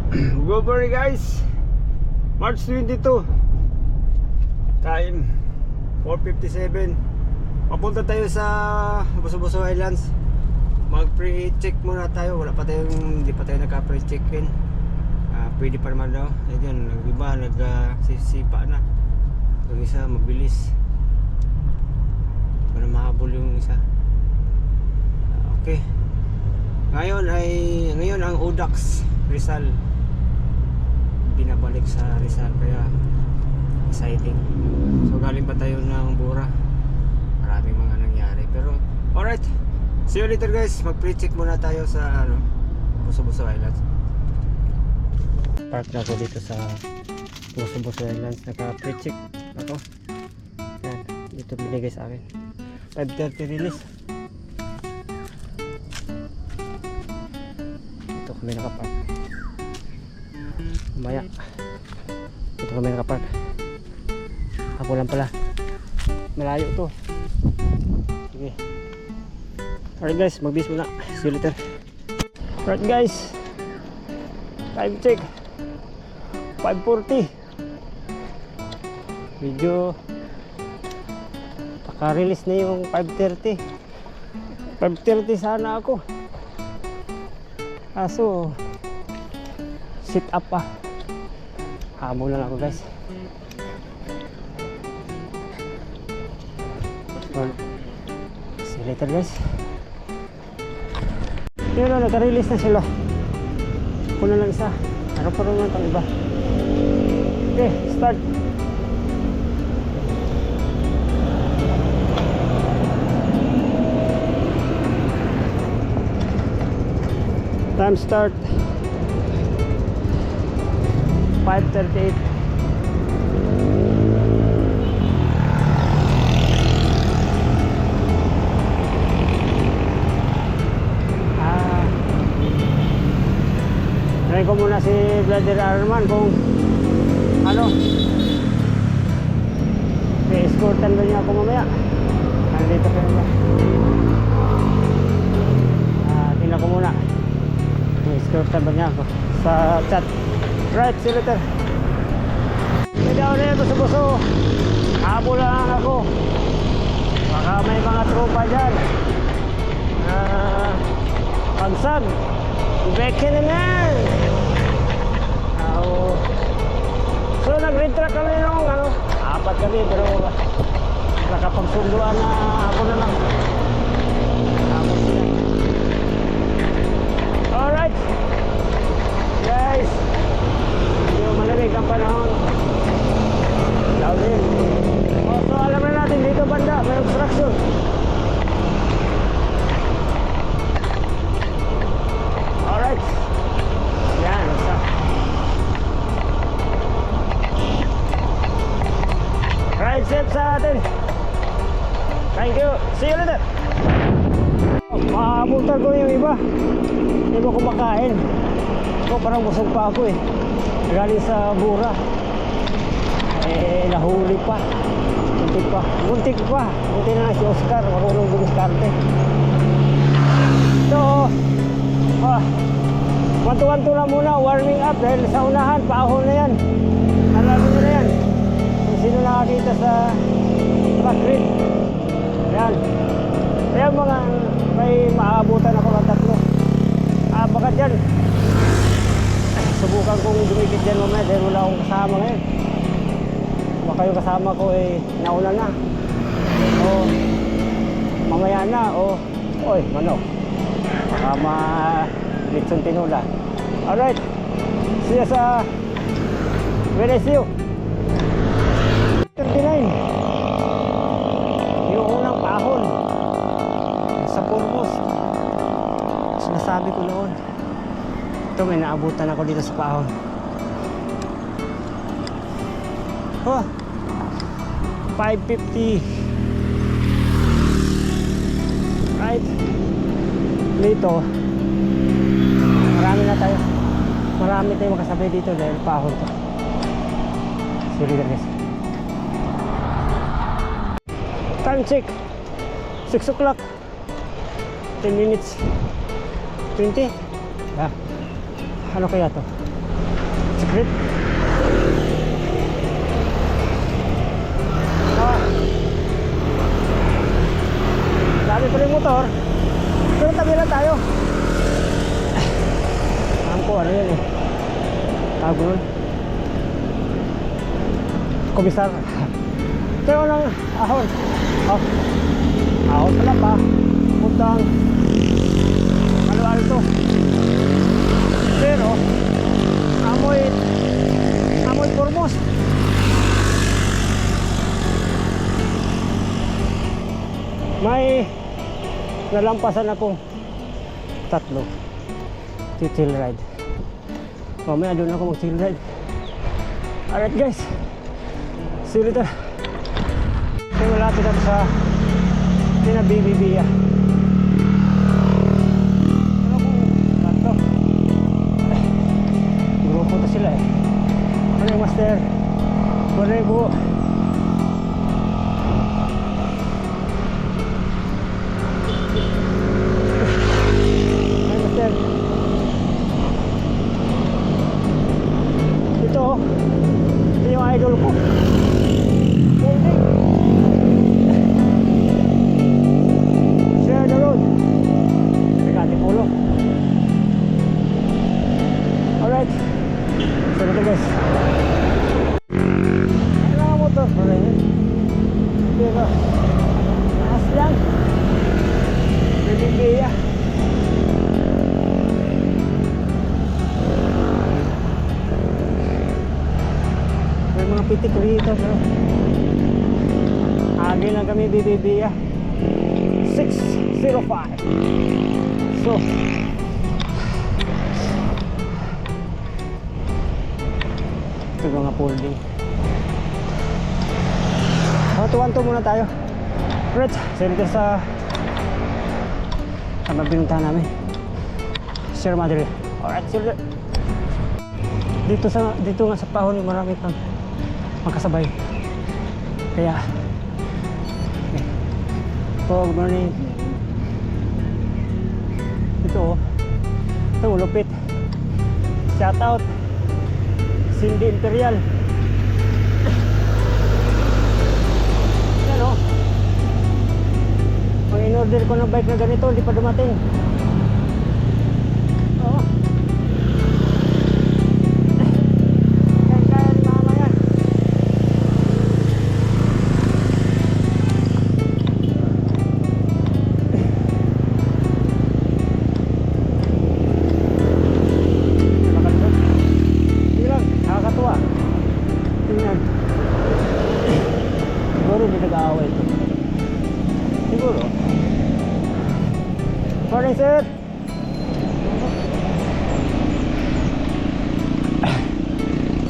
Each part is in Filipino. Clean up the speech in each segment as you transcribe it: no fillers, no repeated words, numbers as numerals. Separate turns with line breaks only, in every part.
Good morning guys, March 22, time 4:57. Papunta tayo sa Buso-Buso Islands. Mag pre-check muna tayo. Hindi pa tayo nagka-pre-check in. Pwede pa naman daw. Ayan, iba nagsisipa na. Yung isa mabilis para mahabol yung isa. Okay. Ngayon ang Audax Rizal binabalik sa Rizal, kaya exciting. So galing pa tayo ng Bura, maraming mga nangyari, pero alright, see you later guys. Mag pre-check muna tayo sa Buso-Buso Islands. Park na ako dito sa Buso-Buso Islands. Naka pre-check ako. Yan, dito binigay sa akin 5:30 release. Dito kami nakapark. Maya dito kami nakapark. Ako lang pala, malayo to. Sige, alright guys, magbis muna. See you later. Alright guys, time check 5:40. Medyo paka-release na yung 5:30. 5:30 sana ako, kaso sit up pa. Hamon lang ako guys. See you later guys. Yun na, nagka-release na sila. Ako na lang isa. Harap-harap naman itong iba. Okay, start. Time start 5:38. Try ko muna si Brother Arman kung i-escortan ba niya ako mamaya. Nandito pa rin ba? Tingnan ko muna i-escortan ba niya ako sa chat. Right, see you later. May daw na yung Buso-Buso. Habol lang ako. Baka may mga tropa dyan. Pagsag. Beke naman. So nag-retract kami nung apat kami, pero nakapagsunduan na ako na lang. Tapos sila. Alright guys, medyo malamig ang panahon. Launin. So alam na natin dito banda may obstruction. Alright, yan, isa. Ride safe sa atin. Thank you, see you later. Maabutan ko yung iba, hindi ko kumakain. Ako parang busog pa ako galing sa Bura. Nahuli pa. Muntik pa. Muntik na si Oscar, marunong dumiskarte. So 1-2 lang muna, warming up, dahil sa unahan, paahon na yan. Alam nyo na yan kung sino nakakita sa track grid. Yan. Kaya may maabutan ako ng 3. Baka dyan subukan kong dumikit dyan mamaya dahil wala akong kasama ngayon. Baka yung kasama ko nauna na o mamaya na o oy manok, baka ma-litsong tinula. Alright, see you sa when I see you 39. Yung unang pahon sa Purmos, sinasabi ko noon. Ito, may naabutan ako dito sa pahon. 5:50. Right, dito marami tayong makasabay dito dahil pahon to. Sige guys, time check 6 o'clock 10 minutes 20. Ano kaya to?
Secret. Dami pa rin motor. Pero tabi lang tayo. Alam ko ano yan eh. Tago nun. Komisar. Pero ng ahon. Oh. Ahon pala pa. Puntang ano to. Pero amoy purmos. May nalampasan akong tatlo chill ride. Mamaya doon ako mag chill ride. Alright guys, see you later. So malapit ako sa Pinabibibiya. Ano kung tatlo grupo na sila eh. Ano yung master? Wala yung buo. Ito yung idol ko. Share the road. Pagkati pulo. Alright. So ito guys. Ano nga motor? Alright. Pero ahas lang. Bibibiya. Mga pitik rito bro. Agi lang kami bibibiya 605. So ito mga folding. Tuwan-tuwan muna tayo. Right, center sa pinuntahan namin Sierra Madre. Alright, sir. Dito nga sa Pahon marami pang magkasabay. Kaya okay. Good morning. Ito lupit. Shout out Cindy Imperial. Yan o. Ang in-order ko ng bike na ganito hindi pa dumating. Oo. Morning, sir.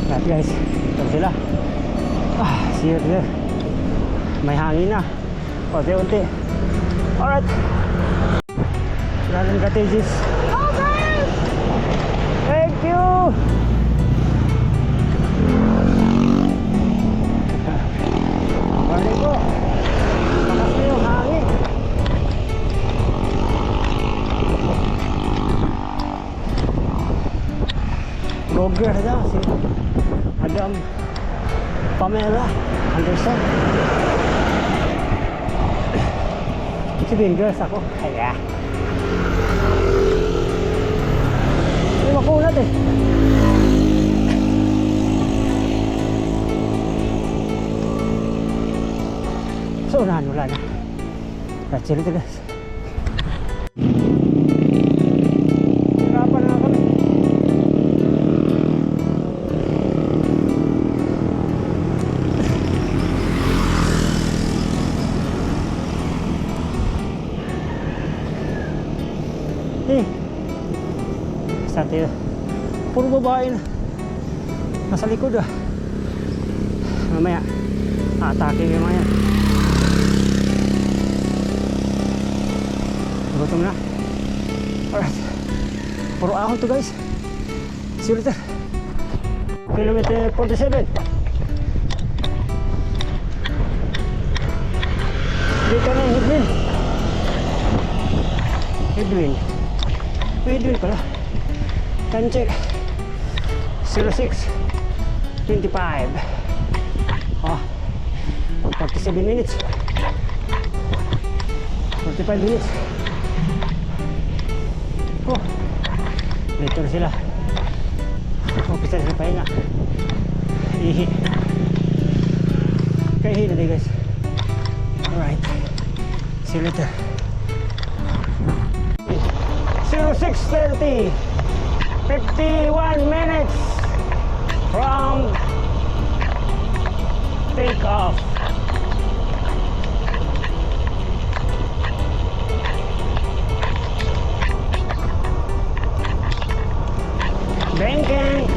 Lahat guys, ito sila. See you there. May hangin na. Unti-unti. Alright. Lalang cottages. Okay! Thank you! Morning po. Bakas na yung hangin. Vlogger na si Madam Pamela Anderson. Si Bingers ako. Kaya hindi makulat eh. So unahan wala na. That's it guys. Hirapan na kami. Sati puro babae na nasa likod mamaya atake yung mga yan. Gutom na. Alright, puro ahon to guys. See you later. Kilometer 47. Dito na yung Hedwin pala. Time check 06:25. Oh, 47 minutes. 45 minutes. Oh, dito na sila. Umpisa na sila pahinga. Ihi. Kaihi na guys. Alright. See you later. 06:30. 51 minutes from take off. Banking.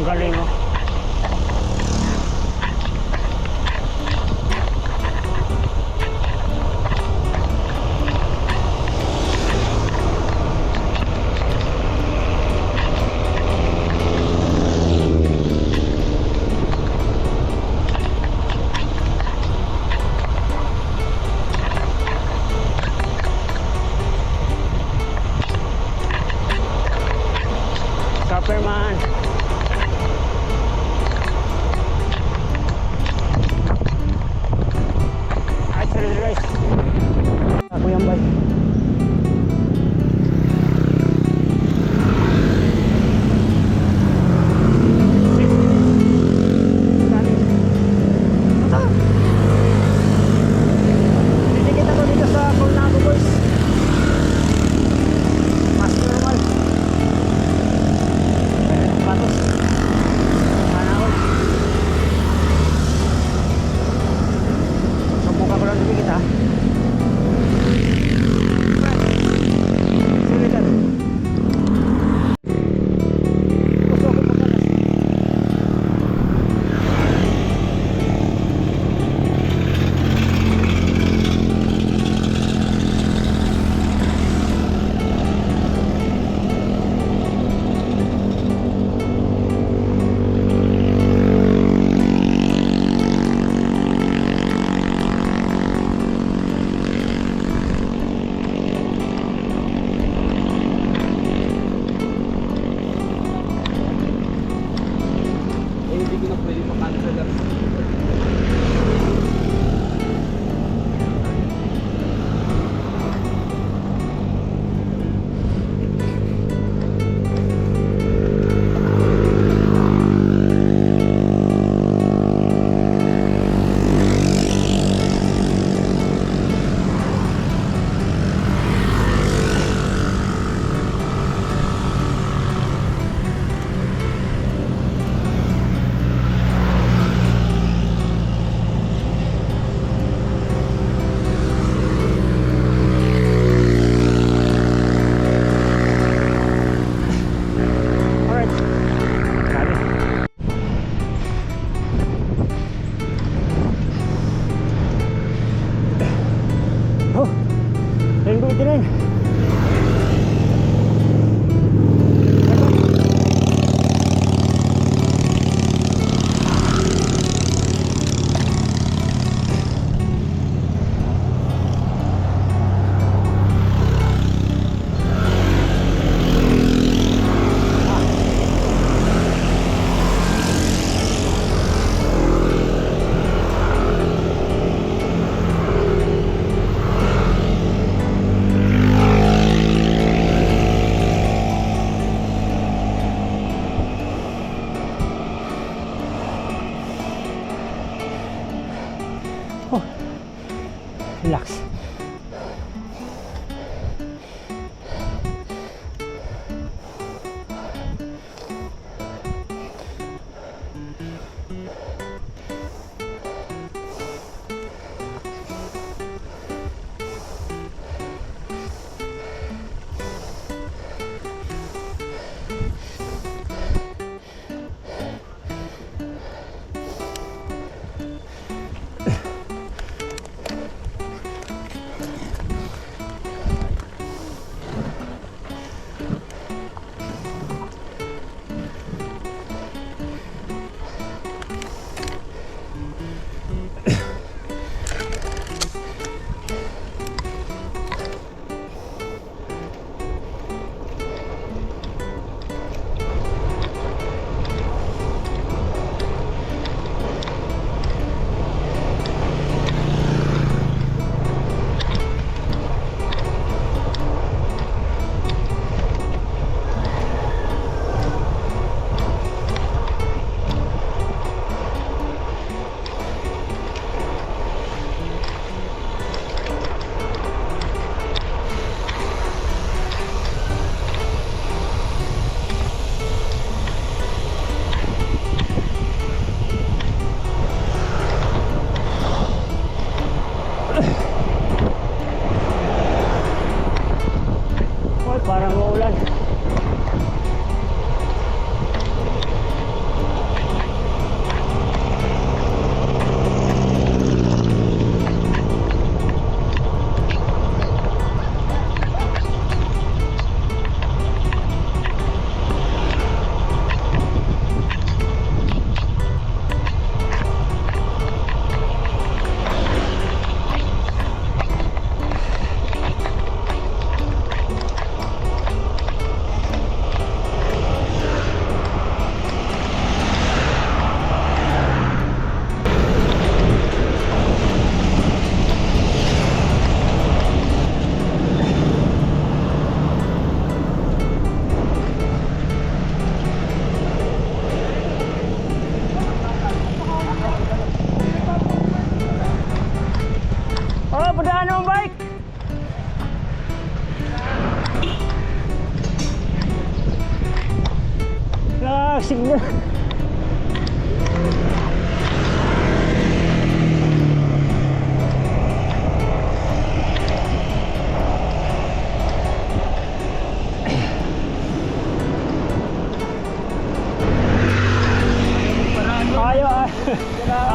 Ang galing mo. Superman. Guys, ako yung bay. Didikit ako dito sa Coronado boys. Mas normal. Patos. Manahol. Subukan ko lang dikit ha. Relax.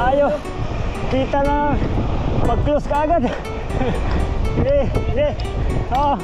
Ayaw. Kita na. Mag-close ka agad. Hindi, hindi. Oo.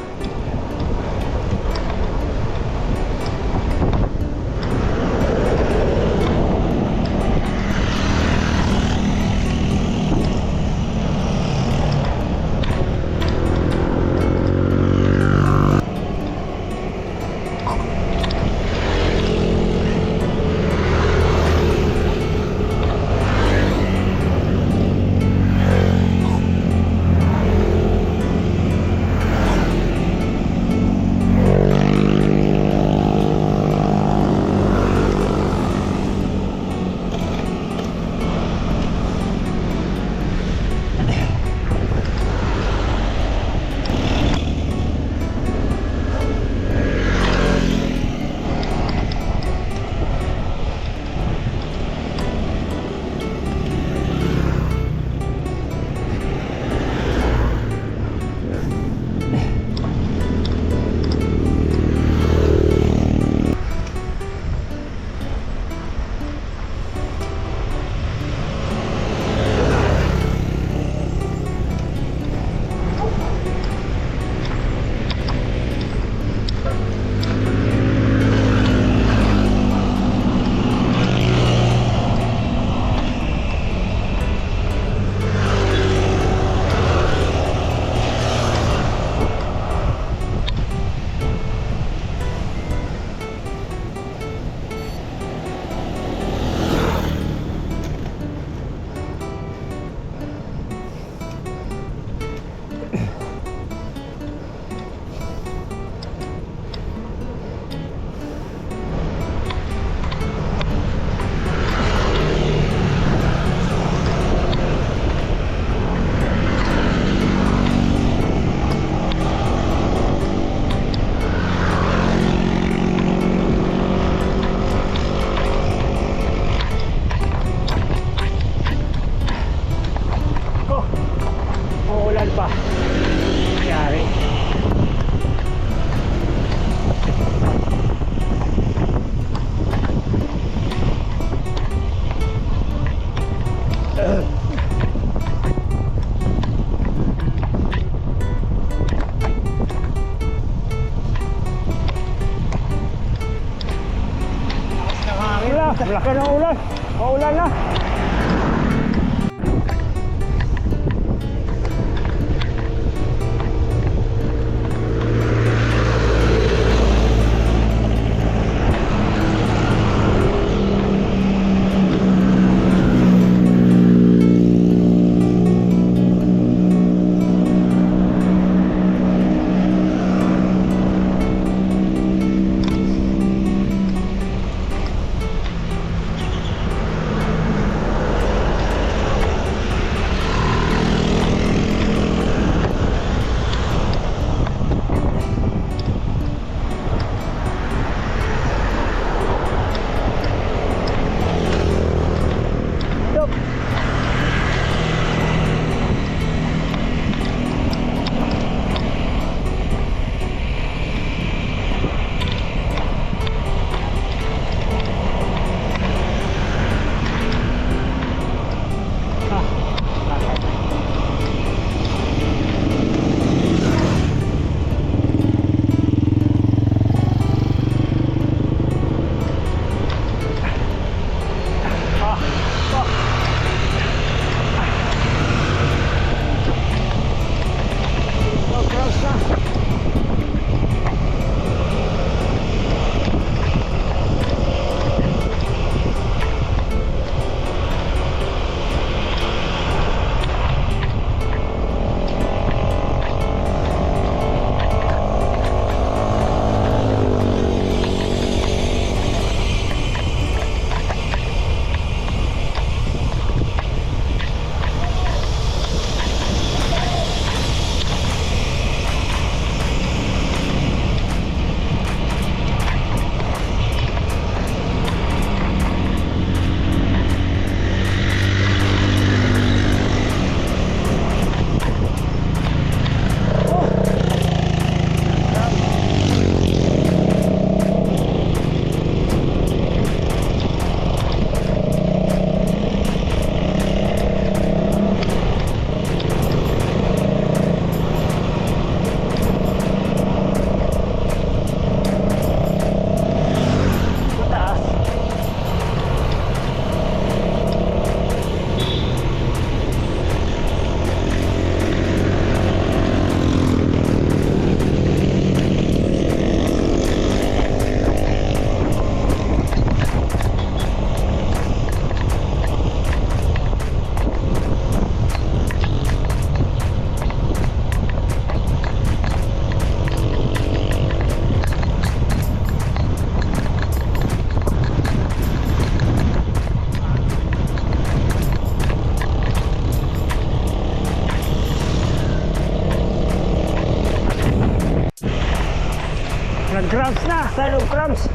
side of crumbs.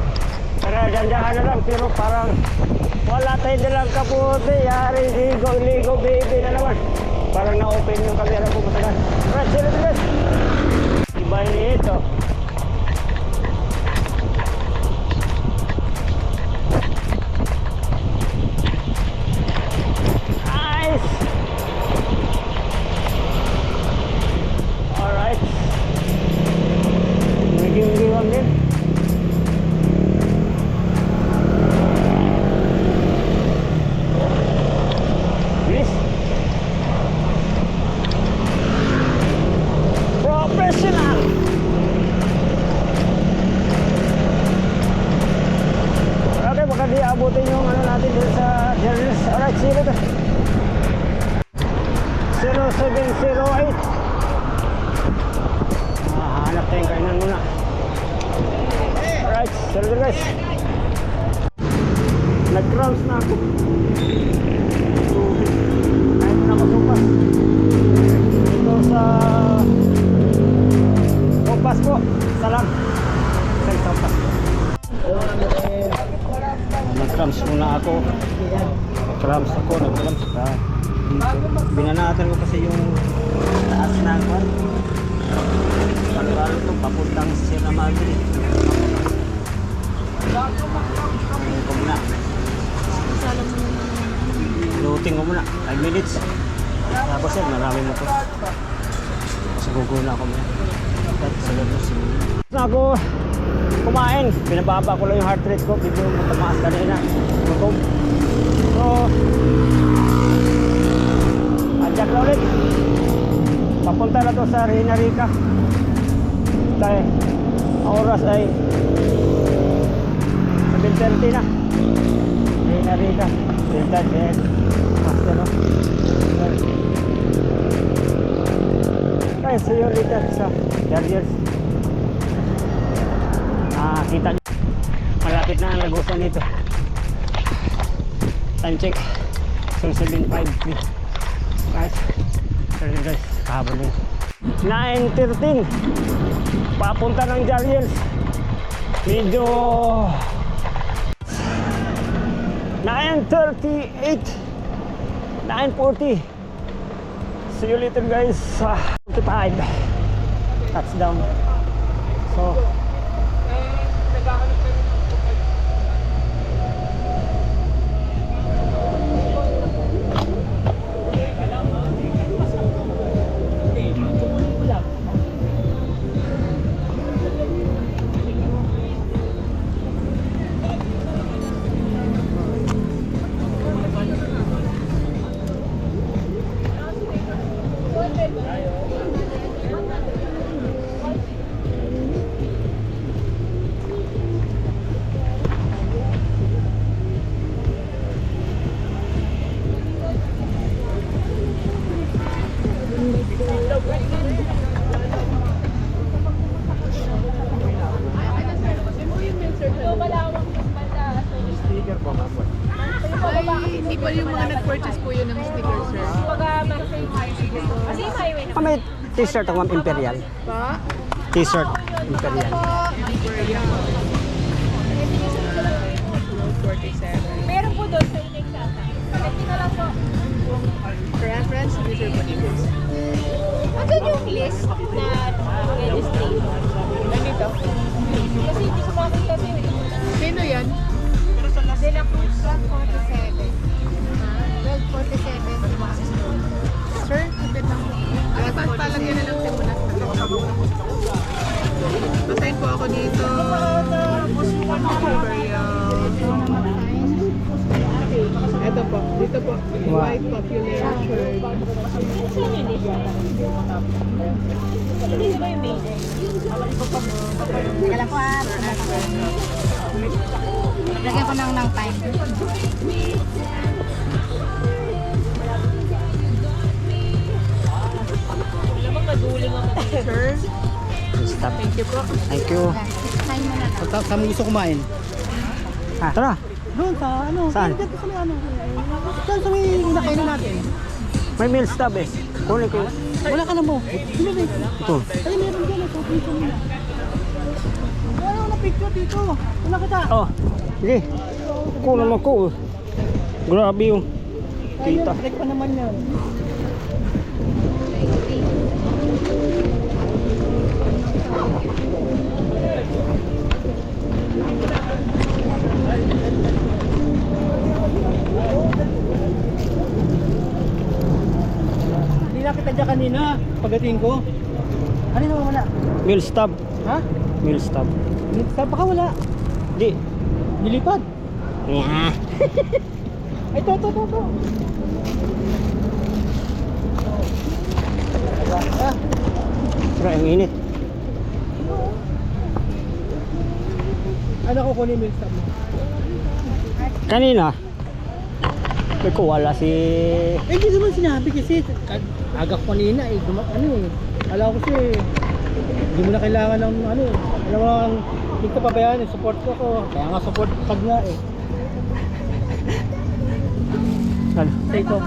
Para dandahan na lang, pero parang wala tayo dalang kaputi. Yari, ligo, baby na naman. Parang na-open yung camera ko matagal. Alright, sila guys. Iba ito. Nice! Alright. Medium din. Bilis. Professional. Okay, baka di abutin yung ano natin dun sa journalist. Alright, see you later. 0708. Hanap tayong kainan muna. Alright, see you later guys. Nag-crumbs na ako. Kahit na masupas. Dito sa Topas po. Salam. Sa Topas. Nag-crumbs muna ako. Nag-crumbs ako. Binanatan ko kasi yung taas na ako. Palo-palo ito. Papuntang Sierra Madre. Ayun ko muna. Looting ko muna. 5 minutes. Tapos yan, marami mo to. Kasi guguna ako muna. Na ako kumain. Pinababa ko lang yung heart rate ko. Bigyo mo tumaas kanina. Gutom. So, adjust na ulit. Papunta na to sa Reina Rica. Dahil ang oras ay 7:30 na. Reina Rica. Delta Jet. Master no? Okay, see you later sa Darius. Kita nyo. Malapit na ang lagusan nito. Time check. So 7:05. Guys. Sorry guys. Kahabol nyo. 9:13. Papunta ng Darius. Medyo 9:38. 9:40. See you later guys. 45. Touchdown. So
hindi pa yung mga nag-purchase po yun ng sticker, sir.
may t-shirt ako, ma'am, Imperial.
Pa?
T-shirt, Imperial.
Meron po doon sa inig sa atin. Connecting na lang po.
Reference, user po dito.
Andun yung list na registration.
Nandito.
Kasi hindi ko makakita sa iyo.
Sino yan?
De La Cruz 1247. 1247.
Sir, kapit lang. Palagyan na lang muna. Pasign po ako dito. Ito po. Dito po. White popular shirt.
Hindi ba yung mail? Teka lang po ah. Lagyan ko ng time.
Sir,
Stop.
thank you po.
Thank you.
Time mo na lang.
Saan mo gusto kumain?
Tara.
Doon sa ano?
Saan?
Dito sa may ano? Saan sa may inakain natin?
May meal stub eh. Kunin ko.
Wala ka na mo. Sino ba?
Ito.
Ay, meron dyan. Ito, pinsan mo. Wala ko na picture dito. Wala kita.
Oh, sige. Kulang ako. Grabe yung kita.
Ayun, break pa naman yan. Hindi na kita dyan kanina. Pagdating ko. Ano naman wala?
Mill stop.
Ha?
Mill stop.
Saan baka wala?
Di.
Nilipad.
Yeah.
Ay, ito. Ah,
Pero ang init.
ano ko kunin yung stop mo?
Kanina. May wala si...
Eh, hindi naman sinabi kasi. Aga ko kanina eh. Ano eh. Alam ko kasi hindi mo na kailangan ng ano eh. Alam mo, hindi ko pabayaan yung support ko. Kaya nga support pag nga eh.
Ano?
Sa ito.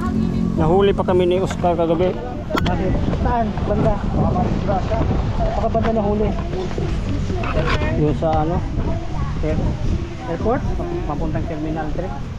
Nahuli pa kami ni Oscar kagabi.
Bakit? Saan? Banda? Baka banda na huli.
Yung sa ano?
Airport? Papuntang Terminal 3.